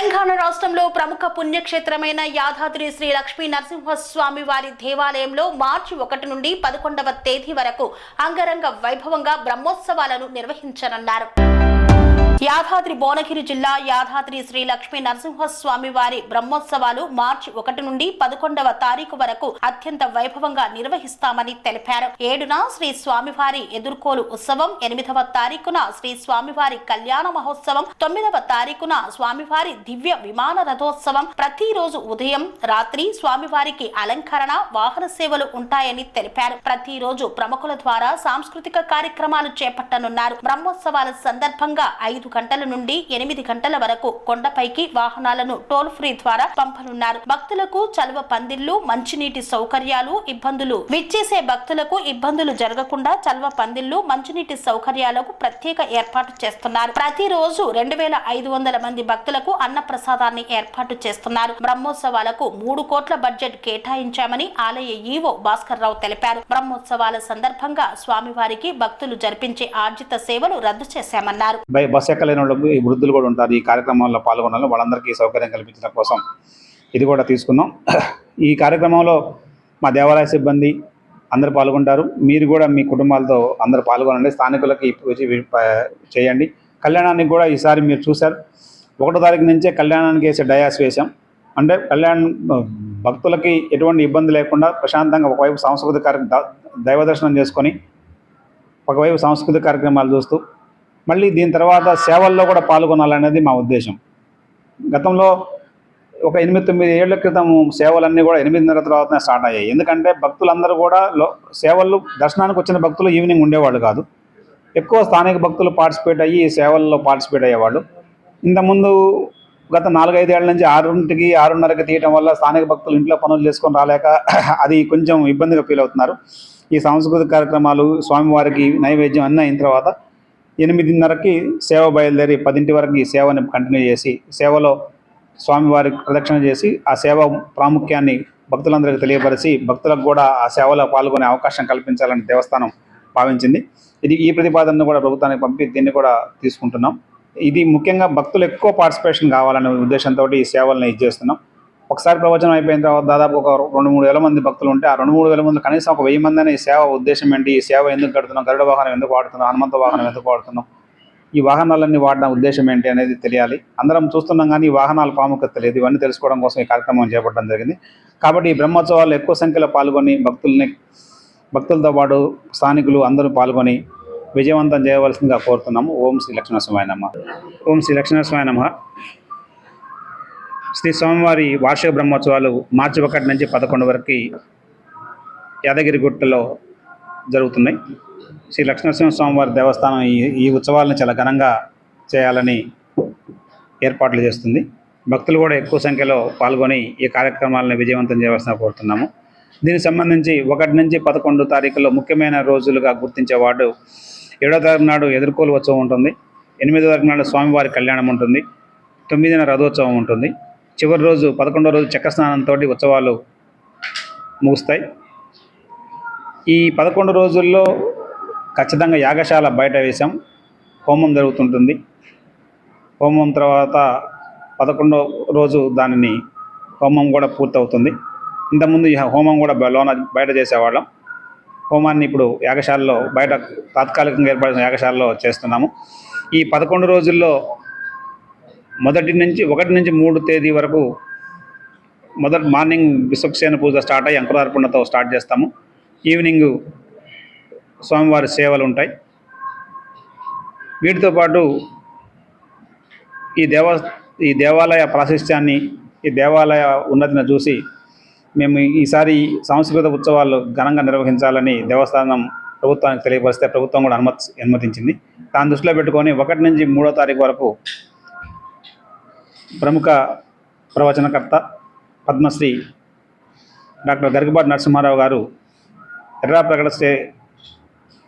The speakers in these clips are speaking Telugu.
తెలంగాణ రాష్ట్రంలో ప్రముఖ పుణ్యక్షేత్రమైన యాదాద్రి శ్రీ లక్ష్మీ నరసింహస్వామి వారి దేవాలయంలో మార్చి 1 నుండి 11వ తేదీ వరకు అంగరంగ వైభవంగా బ్రహ్మోత్సవాలను నిర్వహించనున్నారు. యాదాద్రి భువనగిరి జిల్లా యాదాద్రి శ్రీ లక్ష్మీ నరసింహస్వామి వారి బ్రహ్మోత్సవాలు మార్చి 1 నుండి 11వ తారీఖు వరకు అత్యంత వైభవంగా నిర్వహిస్తామని తెలిపారు. 7న శ్రీ స్వామివారి ఎదుర్కోలు ఉత్సవం, 8వ తారీఖున శ్రీ స్వామివారి కళ్యాణ మహోత్సవం, 9వ తారీఖున స్వామివారి దివ్య విమాన రథోత్సవం, ప్రతిరోజు ఉదయం రాత్రి స్వామివారికి అలంకరణ వాహన సేవలు ఉంటాయని తెలిపారు. ప్రతిరోజు ప్రముఖుల ద్వారా సాంస్కృతిక కార్యక్రమాలు చేపట్టనున్నారు. బ్రహ్మోత్సవాల సందర్భంగా 5 గంటల నుండి 8 గంటల వరకు కొండపైకి వాహనాలను టోల్ ఫ్రీ ద్వారా పంపనున్నారు. భక్తులకు చలువ పందిళ్లు, మంచినీటి సౌకర్యాలు విచ్చేసే భక్తులకు ఇబ్బందులు జరగకుండా చలువ పందిళ్లు, మంచినీటి సౌకర్యాలకు ప్రత్యేక ఏర్పాటు చేస్తున్నారు. ప్రతిరోజు 2500 మంది భక్తులకు అన్న ప్రసాదాన్ని ఏర్పాటు చేస్తున్నారు. బ్రహ్మోత్సవాలకు 3 కోట్ల బడ్జెట్ కేటాయించామని ఆలయ ఈవో భాస్కర్ రావు తెలిపారు. బ్రహ్మోత్సవాల సందర్భంగా స్వామివారికి భక్తులు జరిపించే ఆర్జిత సేవలు రద్దు చేశామన్నారు. ఎక్కలేని వాళ్ళకు ఈ వృద్ధులు కూడా ఉంటారు. ఈ కార్యక్రమంలో పాల్గొనాలి, వాళ్ళందరికీ సౌకర్యం కల్పించడం కోసం ఇది కూడా తీసుకున్నాం. ఈ కార్యక్రమంలో మా దేవాలయ సిబ్బంది అందరూ పాల్గొంటారు. మీరు కూడా మీ కుటుంబాలతో అందరూ పాల్గొనండి. స్థానికులకి చేయండి. కళ్యాణానికి కూడా ఈసారి మీరు చూశారు, 1వ తారీఖు నుంచే కళ్యాణానికి వేసే డయాస్ వేసాం. అంటే భక్తులకి ఎటువంటి ఇబ్బంది లేకుండా ప్రశాంతంగా ఒకవైపు సాంస్కృతిక దైవ దర్శనం చేసుకొని ఒకవైపు సాంస్కృతిక కార్యక్రమాలు చూస్తూ మళ్ళీ దీని తర్వాత సేవల్లో కూడా పాల్గొనాలనేది మా ఉద్దేశం. గతంలో ఒక 8-9 ఏళ్ల క్రితం సేవలన్నీ కూడా 8:30 తర్వాతనే స్టార్ట్ అయ్యాయి. ఎందుకంటే భక్తులందరూ కూడా సేవలు దర్శనానికి వచ్చిన భక్తులు ఈవినింగ్ ఉండేవాళ్ళు కాదు. ఎక్కువ స్థానిక భక్తులు పార్టిసిపేట్ అయ్యి సేవల్లో పార్టిసిపేట్ అయ్యేవాళ్ళు. ఇంతకుముందు గత 4-5 ఏళ్ల నుంచి 6కి 6:30కి తీయటం వల్ల స్థానిక భక్తులు ఇంట్లో పనులు చేసుకొని రాలేక అది కొంచెం ఇబ్బందిగా ఫీల్ అవుతున్నారు. ఈ సాంస్కృతిక కార్యక్రమాలు, స్వామివారికి నైవేద్యం అన్నీ అయిన తర్వాత 8:30కి సేవ బయలుదేరి 10 వరకు ఈ సేవని కంటిన్యూ చేసి సేవలో స్వామివారికి ప్రదక్షిణ చేసి ఆ సేవ ప్రాముఖ్యాన్ని భక్తులందరికీ తెలియపరిచి భక్తులకు కూడా ఆ సేవలో పాల్గొనే అవకాశం కల్పించాలని దేవస్థానం భావించింది. ఈ ప్రతిపాదనను కూడా ప్రభుత్వానికి పంపి దీన్ని కూడా తీసుకుంటున్నాం. ఇది ముఖ్యంగా భక్తులు ఎక్కువ పార్టిసిపేషన్ కావాలనే ఉద్దేశంతో ఈ సేవలను చేస్తున్నాం. ఒకసారి ప్రవచనం అయిపోయిన తర్వాత దాదాపు ఒక 2-3 వేల మంది భక్తులు ఉంటే ఆ 2-3 వేల మంది కనీసం ఒక 1000 మంది అనే ఈ సేవ ఉద్దేశం ఏంటి, ఈ సేవ ఎందుకు కడుతున్నాం, గరుడ వాహనం ఎందుకు వాడుతున్నాం, హనుమంత వాహనం ఎందుకు వాడుతున్నాం, ఈ వాహనాలన్నీ వాడడం ఉద్దేశం ఏంటి అనేది తెలియాలి. అందరం చూస్తున్నాం కానీ ఈ వాహనాల ప్రాముఖ్యత తెలియదు. ఇవన్నీ తెలుసుకోవడం కోసం ఈ కార్యక్రమం చేపట్టడం జరిగింది. కాబట్టి ఈ బ్రహ్మోత్సవాలు ఎక్కువ సంఖ్యలో పాల్గొని భక్తులతో పాటు స్థానికులు అందరూ పాల్గొని విజయవంతం చేయవలసిందిగా కోరుతున్నాము. ఓం శ్రీ లక్ష్మీనరసింహాయ నమః. ఓం శ్రీ లక్ష్మీనరసింహాయ నమః. శ్రీ స్వామివారి వార్షిక బ్రహ్మోత్సవాలు మార్చి 1 నుంచి 11 వరకు యాదగిరిగుట్టలో జరుగుతున్నాయి. శ్రీ లక్ష్మీనరసింహ స్వామివారి దేవస్థానం ఈ ఉత్సవాలను చాలా ఘనంగా చేయాలని ఏర్పాట్లు చేస్తుంది. భక్తులు కూడా ఎక్కువ సంఖ్యలో పాల్గొని ఈ కార్యక్రమాలను విజయవంతం చేయవలసిన కోరుతున్నాము. దీనికి సంబంధించి 1 నుంచి 11 తారీఖులో ముఖ్యమైన రోజులుగా గుర్తించేవాడు 7వ తారీఖు నాడు ఎదుర్కోలు ఉత్సవం ఉంటుంది, 8వ తారీఖు నాడు స్వామివారి కళ్యాణం ఉంటుంది, 9న రథోత్సవం ఉంటుంది, చివరి రోజు 11వ రోజు చక్రస్నానంతో ఉత్సవాలు ముగుస్తాయి. ఈ 11 రోజుల్లో ఖచ్చితంగా యాగశాల బయట వేసాం. హోమం జరుగుతుంటుంది. హోమం తర్వాత 11వ రోజు దానిని హోమం కూడా పూర్తవుతుంది. ఇంతకుముందు ఈ హోమం కూడా బయట చేసేవాళ్ళం. హోమాన్ని ఇప్పుడు యాగశాలలో బయట తాత్కాలికంగా ఏర్పడిన యాగశాలలో చేస్తున్నాము. ఈ 11 రోజుల్లో 1 నుంచి 3 తేదీ వరకు మార్నింగ్ విశ్వక్సేన పూజ స్టార్ట్ అయ్యి అంకురార్పణతో స్టార్ట్ చేస్తాము. ఈవినింగ్ స్వామివారి సేవలు ఉంటాయి. వీటితో పాటు ఈ దేవాలయ ప్రాశస్త్యాన్ని, ఈ దేవాలయ ఉన్నతిని చూసి మేము ఈసారి సాంస్కృతిక ఉత్సవాలు ఘనంగా నిర్వహించాలని దేవస్థానం ప్రభుత్వానికి తెలియపరిస్తే ప్రభుత్వం కూడా అనుమతించింది. దాన్ని దృష్టిలో పెట్టుకొని 1 నుంచి 3వ తారీఖు వరకు ప్రముఖ ప్రవచనకర్త పద్మశ్రీ డాక్టర్ గరికపాటి నరసింహారావు గారు ఎర్రా ప్రకటస్తే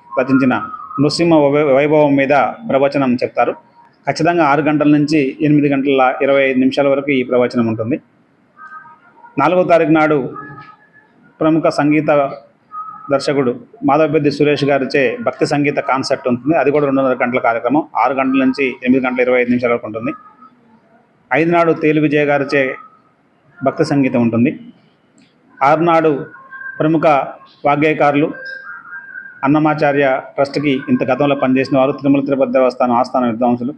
రచించిన నృసింహ వైభవం మీద ప్రవచనం చెప్తారు. ఖచ్చితంగా 6 గంటల నుంచి 8:25 వరకు ఈ ప్రవచనం ఉంటుంది. 4వ తారీఖు నాడు ప్రముఖ సంగీత దర్శకుడు మాధవపెద్ది సురేష్ గారిచే భక్తి సంగీత కాన్సర్ట్ ఉంటుంది. అది కూడా 2:30 గంటల కార్యక్రమం. 6 గంటల నుంచి 8:25 వరకు ఉంటుంది. 5 నాడు తేలు విజయ గారిచే భక్తి సంగీతం ఉంటుంది. 6 నాడు ప్రముఖ వాగ్గేయకారులు అన్నమాచార్య ట్రస్ట్కి ఇంత గతంలో పనిచేసిన వారు తిరుమల తిరుపతి దేవస్థానం ఆస్థాన విద్వాంసులు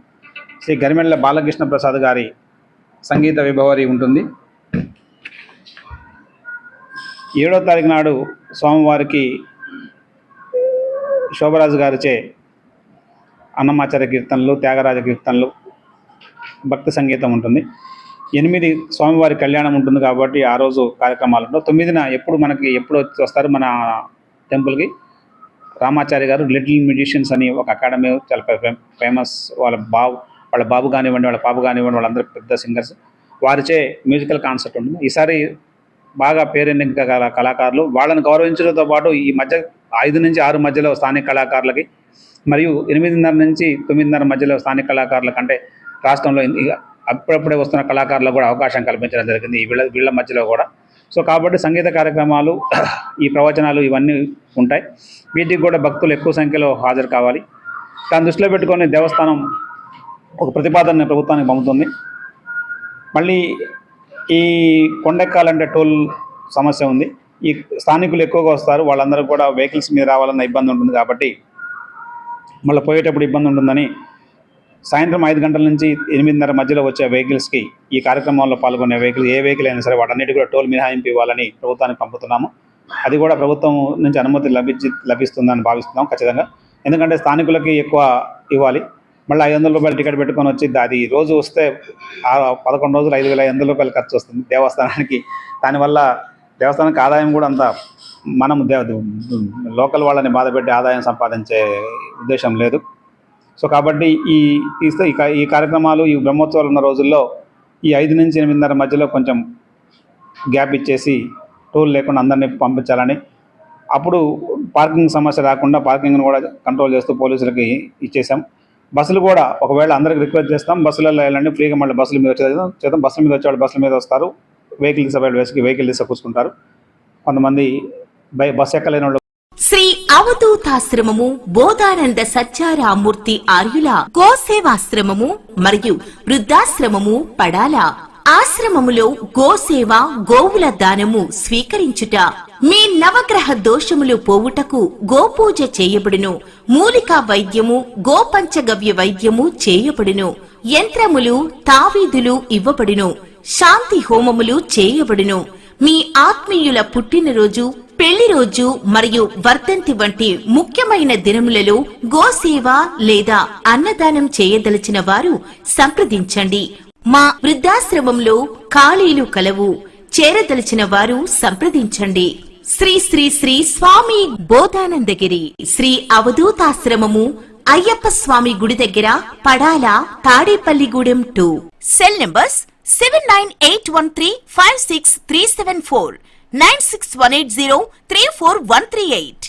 శ్రీ గరిమెళ్ళ బాలకృష్ణ ప్రసాద్ గారి సంగీత విభవరి ఉంటుంది. 7వ తారీఖు నాడు స్వామివారికి శోభరాజు గారిచే అన్నమాచార్య కీర్తనలు, త్యాగరాజ కీర్తనలు, భక్తి సంగీతం ఉంటుంది. 8 స్వామివారి కళ్యాణం ఉంటుంది కాబట్టి ఆ రోజు కార్యక్రమాలు ఉంటాయి. 9న ఎప్పుడు వస్తారు మన టెంపుల్కి రామాచార్య గారు లిటిల్ మ్యూజిషియన్స్ అని ఒక అకాడమీ, చాలా ఫేమస్. వాళ్ళ బాబు కానివ్వండి, వాళ్ళ పాప కానివ్వండి, వాళ్ళందరూ పెద్ద సింగర్స్, వారిచే మ్యూజికల్ కాన్సర్ట్ ఉంటుంది. ఈసారి బాగా పేరెన్నిక కళాకారులు, వాళ్ళని గౌరవించడంతో పాటు ఈ మధ్య 5 నుంచి 6 మధ్యలో స్థానిక కళాకారులకి మరియు 8:30 నుంచి 9:30 మధ్యలో స్థానిక కళాకారుల కంటే రాష్ట్రంలో అప్పుడప్పుడే వస్తున్న కళాకారులకు కూడా అవకాశం కల్పించడం జరిగింది వీళ్ళ మధ్యలో కూడా. సో కాబట్టి సంగీత కార్యక్రమాలు, ఈ ప్రవచనాలు ఇవన్నీ ఉంటాయి. వీటికి కూడా భక్తులు ఎక్కువ సంఖ్యలో హాజరు కావాలి. దాన్ని దృష్టిలో పెట్టుకొని దేవస్థానం ఒక ప్రతిపాదన ప్రభుత్వానికి పంపుతుంది. మళ్ళీ ఈ కొండెక్కాలంటే టోల్ సమస్య ఉంది. ఈ స్థానికులు ఎక్కువగా వస్తారు, వాళ్ళందరూ కూడా వెహికల్స్ మీద రావాలన్న ఇబ్బంది ఉంటుంది కాబట్టి మళ్ళీ పోయేటప్పుడు ఇబ్బంది ఉంటుందని సాయంత్రం 5 గంటల నుంచి 8:30 మధ్యలో వచ్చే వెహికల్స్కి, ఈ కార్యక్రమంలో పాల్గొనే ఏ వెహికల్ అయినా సరే వాటన్నిటి కూడా టోల్ మినహాయింపు ఇవ్వాలని ప్రభుత్వానికి పంపుతున్నాము. అది కూడా ప్రభుత్వం నుంచి అనుమతి లభిస్తుందని భావిస్తున్నాం ఖచ్చితంగా. ఎందుకంటే స్థానికులకి ఎక్కువ ఇవ్వాలి. మళ్ళీ 500 రూపాయలు టికెట్ పెట్టుకొని వచ్చి అది రోజు వస్తే 11 రోజులు 5,500 రూపాయలు ఖర్చు వస్తుంది దేవస్థానానికి. దానివల్ల దేవస్థానానికి ఆదాయం కూడా అంత మనం లోకల్ వాళ్ళని బాధపెట్టి ఆదాయం సంపాదించే ఉద్దేశం లేదు. సో కాబట్టి ఈ కార్యక్రమాలు, ఈ బ్రహ్మోత్సవాలు ఉన్న రోజుల్లో ఈ 5 నుంచి 8:30 మధ్యలో కొంచెం గ్యాప్ ఇచ్చేసి టోల్ లేకుండా అందరినీ పంపించాలని, అప్పుడు పార్కింగ్ సమస్య రాకుండా పార్కింగ్ను కూడా కంట్రోల్ చేస్తూ పోలీసులకి ఇచ్చేసాం. బస్సులు కూడా ఒకవేళ అందరికి రిక్వెస్ట్ చేస్తాం, బస్సులలో వెళ్ళండి ఫ్రీగా, మళ్ళీ బస్సుల మీద వచ్చేదాం. బస్సుల మీద వచ్చేవాళ్ళు బస్సుల మీద వస్తారు, వెహికల్ తీసే కూర్చుంటారు. కొంతమంది బస్సు ఎక్కలేని వాళ్ళు శ్రీ అవధూతాశ్రమము బోధానంద సత్యారామూర్తి ఆర్యుల గోసేవాశ్రమము మరియు వృద్ధాశ్రమము పడాల. ఆశ్రమములో గోసేవ, గోవుల దానము స్వీకరించుట, మీ నవగ్రహ దోషములు పోవుటకు గోపూజ చేయబడును. మూలికా వైద్యము, గోపంచగవ్య వైద్యము చేయబడును. యంత్రములు, తావీదులు ఇవ్వబడును. శాంతి హోమములు చేయబడును. మీ ఆత్మీయుల పుట్టినరోజు, పెళ్లి రోజు మరియు వర్ధంతి వంటి ముఖ్యమైన దినములలో గోసేవ లేదా అన్నదానం చేయదలిచిన వారు సంప్రదించండి. మా వృద్ధాశ్రమంలో ఖాళీలు కలవు. చేరదలిచిన వారు సంప్రదించండి. శ్రీ శ్రీ శ్రీ స్వామి బోధానందగిరి శ్రీ అవధూతాశ్రమము, అయ్యప్ప స్వామి గుడి దగ్గర, పడాల, తాడేపల్లిగూడెం 2. Cell numbers 7981356374, 96180341138.